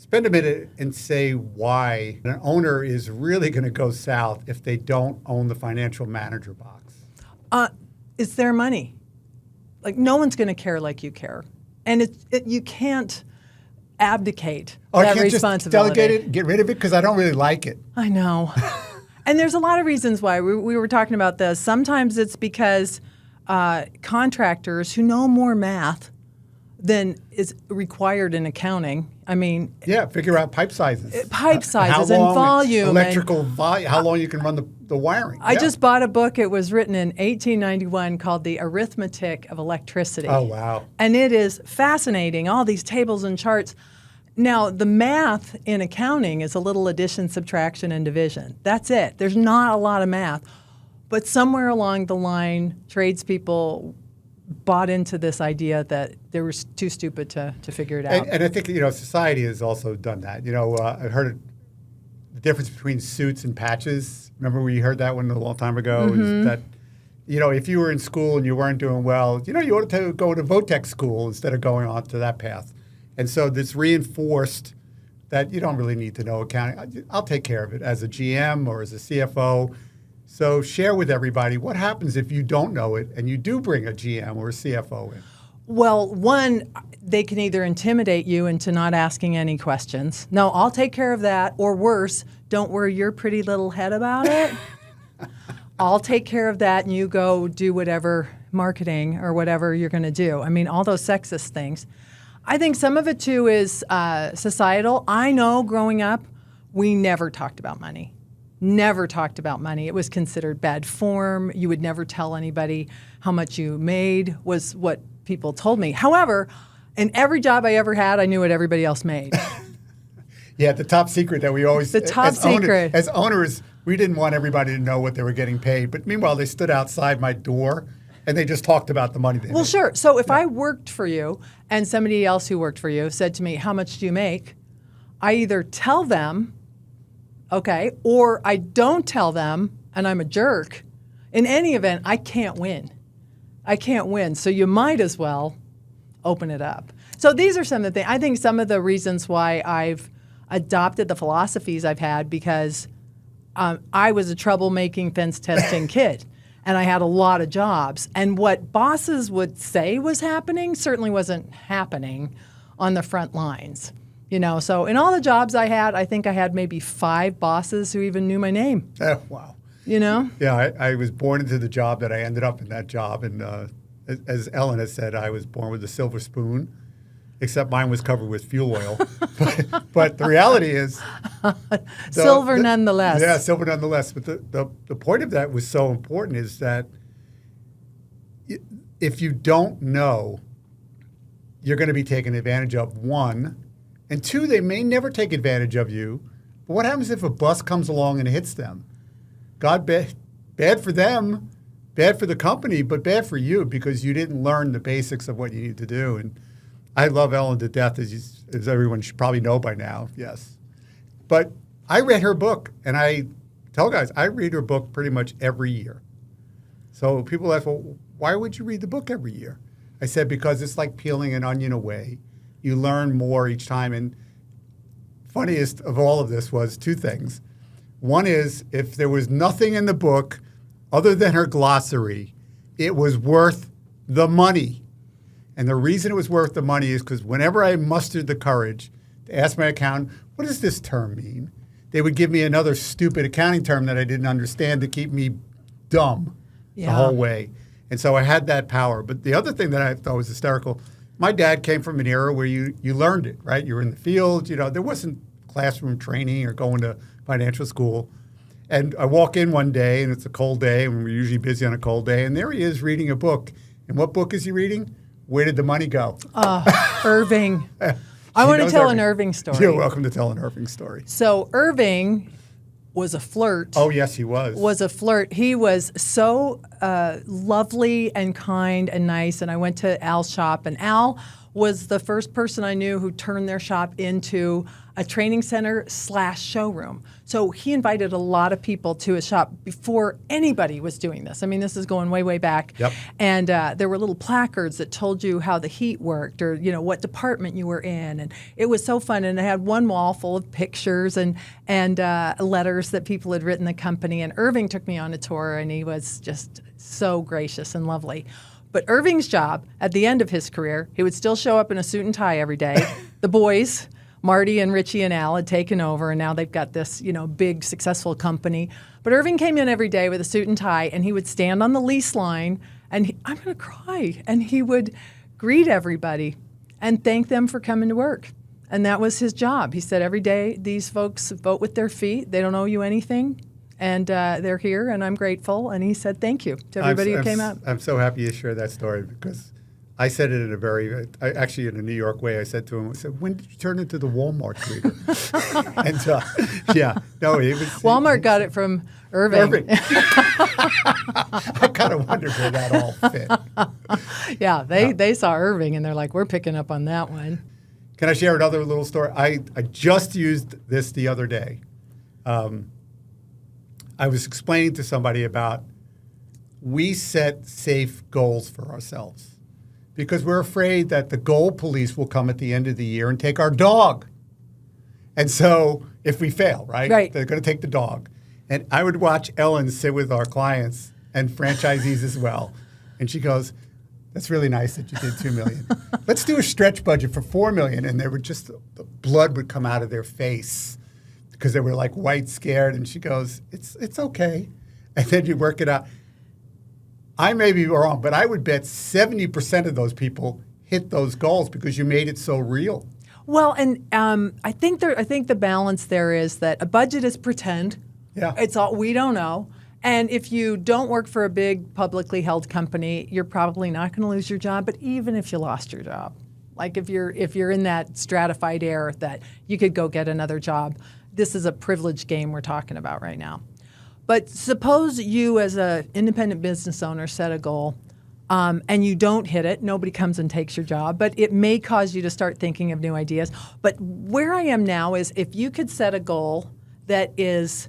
Spend a minute and say why an owner is really going to go south if they don't own the financial manager box. It's their money. Like, no one's going to care like you care. And you can't abdicate that responsibility. Just delegate it, get rid of it, because I don't really like it. I know. And there's a lot of reasons why. We were talking about this. Sometimes it's because contractors who know more math than is required in accounting. I mean, figure out pipe sizes. And volume. Electrical volume, how long you can run the wiring. I just bought a book. It was written in 1891 called The Arithmetic of Electricity. Oh, wow. And it is fascinating, all these tables and charts. Now, the math in accounting is a little addition, subtraction, and division. That's it. There's not a lot of math. But somewhere along the line, tradespeople bought into this idea that they were too stupid to figure it out. And I think, society has also done that. I heard the difference between suits and patches. Remember we heard that one a long time ago? Mm-hmm. Is that, if you were in school and you weren't doing well, you ought to go to Votech school instead of going on to that path. And so this reinforced that you don't really need to know accounting. I'll take care of it as a GM or as a CFO. So share with everybody what happens if you don't know it and you do bring a GM or a CFO in. Well, one, they can either intimidate you into not asking any questions. No, I'll take care of that. Or worse, don't worry your pretty little head about it. I'll take care of that and you go do whatever marketing or whatever you're going to do. I mean, all those sexist things. I think some of it, too, is societal. I know growing up, we never talked about money. Never talked about money. It was considered bad form. You would never tell anybody how much you made, was what people told me. However, in every job I ever had, I knew what everybody else made. Yeah, the top secret that we always... The top secret. As owners, we didn't want everybody to know what they were getting paid. But meanwhile, they stood outside my door and they just talked about the money they made. Well, sure. So if I worked for you and somebody else who worked for you said to me, how much do you make? I either tell them, okay, or I don't tell them and I'm a jerk. In any event, I can't win. I can't win. So you might as well open it up. So these are some of the things. I think some of the reasons why I've adopted the philosophies I've had, because I was a troublemaking, fence testing kid. And I had a lot of jobs. And what bosses would say was happening certainly wasn't happening on the front lines. So in all the jobs I had, I think I had maybe 5 bosses who even knew my name. Oh, wow. Yeah, I was born into the job that I ended up in that job. And as Ellen has said, I was born with a silver spoon, except mine was covered with fuel oil. but the reality is... silver nonetheless. Yeah, silver nonetheless. But the point of that was so important is that if you don't know, you're going to be taken advantage of, one. And two, they may never take advantage of you. But what happens if a bus comes along and hits them? Bad for them, bad for the company, but bad for you because you didn't learn the basics of what you need to do. And I love Ellen to death, as everyone should probably know by now, yes. But I read her book, and I tell guys, I read her book pretty much every year. So people ask, well, why would you read the book every year? I said, because it's like peeling an onion away. You learn more each time. And funniest of all of this was 2 things. One is, if there was nothing in the book other than her glossary, it was worth the money. And the reason it was worth the money is because whenever I mustered the courage to ask my accountant, what does this term mean? They would give me another stupid accounting term that I didn't understand to keep me dumb the whole way. And so I had that power. But the other thing that I thought was hysterical, my dad came from an era where you learned it, right? You were in the field. There wasn't classroom training or going to financial school. And I walk in one day, and it's a cold day, and we're usually busy on a cold day, and there he is reading a book. And what book is he reading? Where Did the Money Go? Irving. I want to tell an Irving story. You're welcome to tell an Irving story. So Irving was a flirt. Oh, yes, he was. Was a flirt. He was so lovely and kind and nice. And I went to Al's shop, and Al was the first person I knew who turned their shop into a training center / showroom. So he invited a lot of people to his shop before anybody was doing this. I mean, this is going way, way back. Yep. And there were little placards that told you how the heat worked or, what department you were in. And it was so fun. And I had one wall full of pictures and letters that people had written the company. And Irving took me on a tour, and he was just so gracious and lovely. But Irving's job, at the end of his career, he would still show up in a suit and tie every day. The boys, Marty and Richie and Al, had taken over, and now they've got this, big, successful company. But Irving came in every day with a suit and tie, and he would stand on the lease line, and I'm going to cry, and he would greet everybody and thank them for coming to work. And that was his job. He said, every day, these folks vote with their feet. They don't owe you anything. And they're here, and I'm grateful. And he said thank you to everybody who came out. I'm so happy you shared that story, because I said it in actually in a New York way. I said to him, when did you turn into the Walmart greeter? And he was. Walmart got it from Irving. I kind of wondered where that all fit. Yeah, they saw Irving, and they're like, we're picking up on that one. Can I share another little story? I just used this the other day. I was explaining to somebody about we set safe goals for ourselves because we're afraid that the goal police will come at the end of the year and take our dog. And so if we fail, right? They're going to take the dog. And I would watch Ellen sit with our clients and franchisees as well. And she goes, that's really nice that you did $2 million. Let's do a stretch budget for $4 million. And they were just, the blood would come out of their face, because they were like white scared, and she goes, it's okay. And then you work it out. I may be wrong, but I would bet 70% of those people hit those goals because you made it so real. Well, and I think the balance there is that a budget is pretend. Yeah. It's all we don't know. And if you don't work for a big publicly held company, you're probably not going to lose your job. But even if you lost your job, like if you're in that stratified air that you could go get another job, this is a privileged game we're talking about right now. But suppose you as an independent business owner set a goal and you don't hit it. Nobody comes and takes your job, but it may cause you to start thinking of new ideas. But where I am now is if you could set a goal that is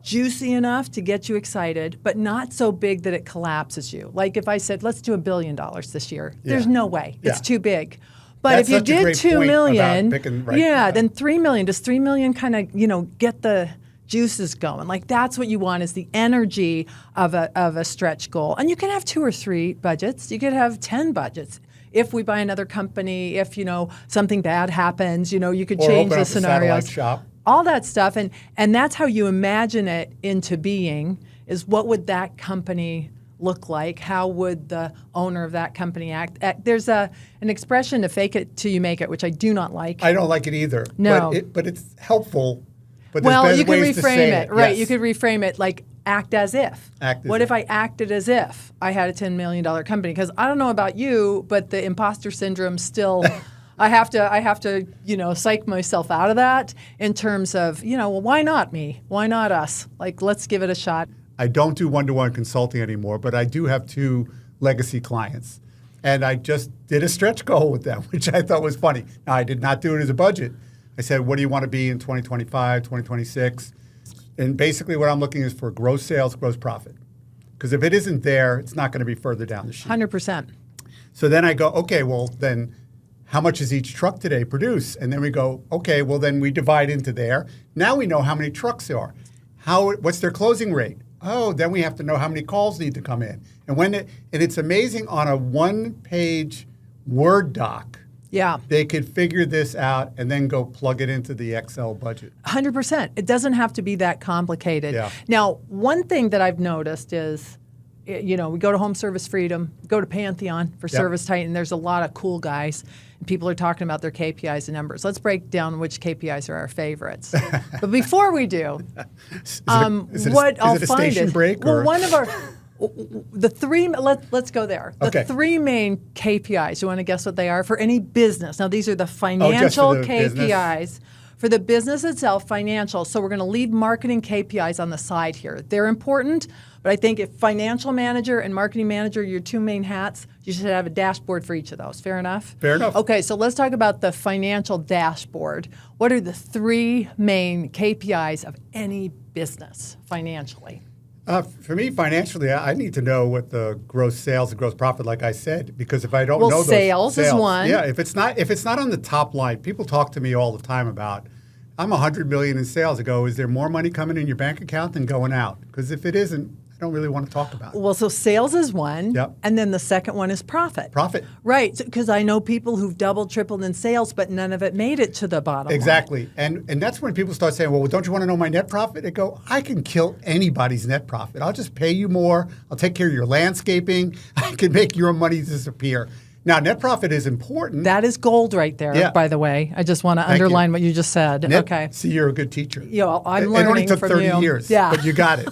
juicy enough to get you excited, but not so big that it collapses you. Like if I said, let's do $1 billion this year. Yeah. There's no way. It's too big. But if you did $2 million, then $3 million. Does $3 million kind of, get the juices going? Like that's what you want is the energy of a stretch goal. And you can have 2 or 3 budgets. You could have 10 budgets. If we buy another company, if something bad happens, you could change the scenarios. Shop. All that stuff, and that's how you imagine it into being. Is what would that company look like? How would the owner of that company act? There's an expression to fake it till you make it, which I do not like. I don't like it either. No. But it's helpful. But you can reframe it. Right. Yes. You could reframe it like act as if. What if I acted as if I had a $10 million company? Because I don't know about you, but the imposter syndrome still... I have to, psych myself out of that in terms of, well, why not me? Why not us? Like, let's give it a shot. I don't do one-to-one consulting anymore, but I do have 2 legacy clients. And I just did a stretch goal with them, which I thought was funny. Now, I did not do it as a budget. I said, what do you want to be in 2025, 2026? And basically what I'm looking is for gross sales, gross profit. Because if it isn't there, it's not going to be further down the sheet. 100%. So then I go, okay, well, then how much does each truck today produce? And then we go, okay, well, then we divide into there. Now we know how many trucks there are. What's their closing rate? Oh, then we have to know how many calls need to come in. And it's amazing on a 1-page Word doc. Yeah. They could figure this out and then go plug it into the Excel budget. 100%. It doesn't have to be that complicated. Yeah. Now, one thing that I've noticed is, we go to Home Service Freedom, go to Pantheon for Service Titan. There's a lot of cool guys. And people are talking about their KPIs and numbers. Let's break down which KPIs are our favorites. But before we do, what I'll find is, well, one of our... The 3, let's go there. The 3 main KPIs, you want to guess what they are for any business? Now, these are the financial KPIs. Business. For the business itself, financial. So we're going to leave marketing KPIs on the side here. They're important, But I think if financial manager and marketing manager are your two main hats, you should have a dashboard for each of those. Fair enough? Fair enough. Okay, so let's talk about the financial dashboard. What are the three main KPIs of any business financially? For me, financially, I need to know what the gross sales and gross profit, like I said, because if I don't Well, know those sales is one. Yeah, if it's not on the top line, people talk to me all the time about, I'm $100 million in sales. I go, is there more money coming in your bank account than going out? Because if it isn't, I don't really want to talk about it. Well, so sales is one, Yep. and then the second one is profit. Profit. Right, because I know people who've doubled, tripled in sales, but none of it made it to the bottom line. Exactly. And that's when people start saying, well, don't you want to know my net profit? I go, I can kill anybody's net profit. I'll just pay you more. I'll take care of your landscaping. I can make your money disappear. Now, net profit is important. That is gold right there, Yeah. by the way. I just want to Thank you. underline what you just said. Net- Okay. See, you're a good teacher. You know, I'm It only learning took from 30 you. years, Yeah. but you got it.